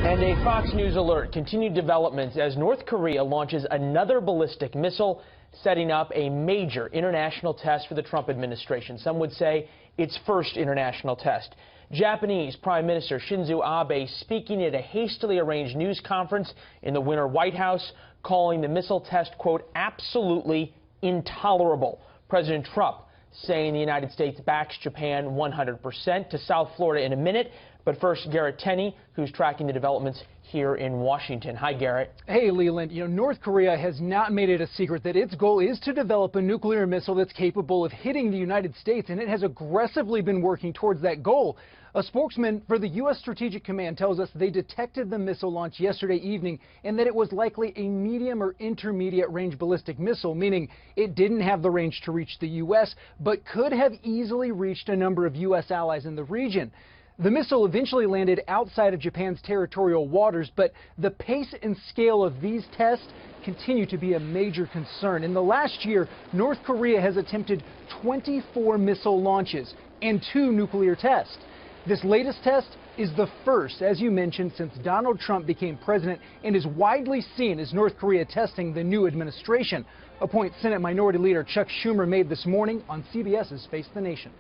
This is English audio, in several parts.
And a Fox News alert, continued developments as North Korea launches another ballistic missile, setting up a major international test for the Trump administration. Some would say its first international test. Japanese Prime Minister Shinzo Abe speaking at a hastily arranged news conference in the Winter White House, calling the missile test, quote, absolutely intolerable. President Trump saying the United States backs Japan 100%. To South Florida in a minute. But first, Garrett Tenney, who's tracking the developments here in Washington. Hi, Garrett. Hey, Leland. North Korea has not made it a secret that its goal is to develop a nuclear missile that's capable of hitting the United States, and it has aggressively been working towards that goal. A spokesman for the U.S. Strategic Command tells us they detected the missile launch yesterday evening and that it was likely a medium or intermediate range ballistic missile, meaning it didn't have the range to reach the U.S., but could have easily reached a number of U.S. allies in the region. The missile eventually landed outside of Japan's territorial waters, but the pace and scale of these tests continue to be a major concern. In the last year, North Korea has attempted 24 missile launches and 2 nuclear tests. This latest test is the first, as you mentioned, since Donald Trump became president and is widely seen as North Korea testing the new administration, a point Senate Minority Leader Chuck Schumer made this morning on CBS's Face the Nation.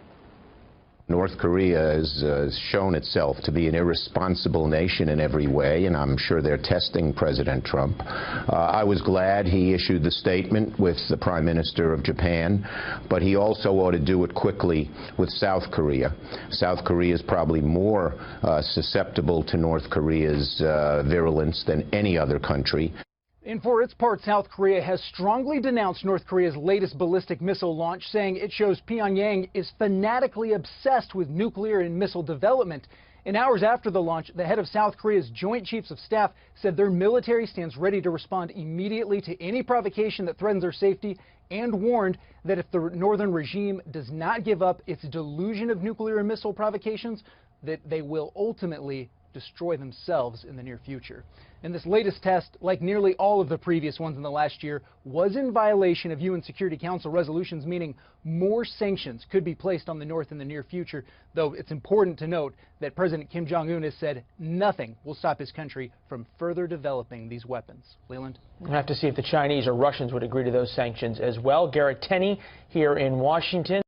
North Korea has shown itself to be an irresponsible nation in every way, and I'm sure they're testing President Trump. I was glad he issued the statement with the Prime Minister of Japan, but he also ought to do it quickly with South Korea. South Korea is probably more susceptible to North Korea's virulence than any other country. And for its part, South Korea has strongly denounced North Korea's latest ballistic missile launch, saying it shows Pyongyang is fanatically obsessed with nuclear and missile development. And hours after the launch, the head of South Korea's Joint Chiefs of Staff said their military stands ready to respond immediately to any provocation that threatens their safety, and warned that if the northern regime does not give up its delusion of nuclear and missile provocations, that they will ultimately destroy themselves in the near future. And this latest test, like nearly all of the previous ones in the last year, was in violation of UN Security Council resolutions, meaning more sanctions could be placed on the North in the near future, though it's important to note that President Kim Jong-un has said nothing will stop his country from further developing these weapons. Leland? We'll have to see if the Chinese or Russians would agree to those sanctions as well. Garrett Tenney here in Washington.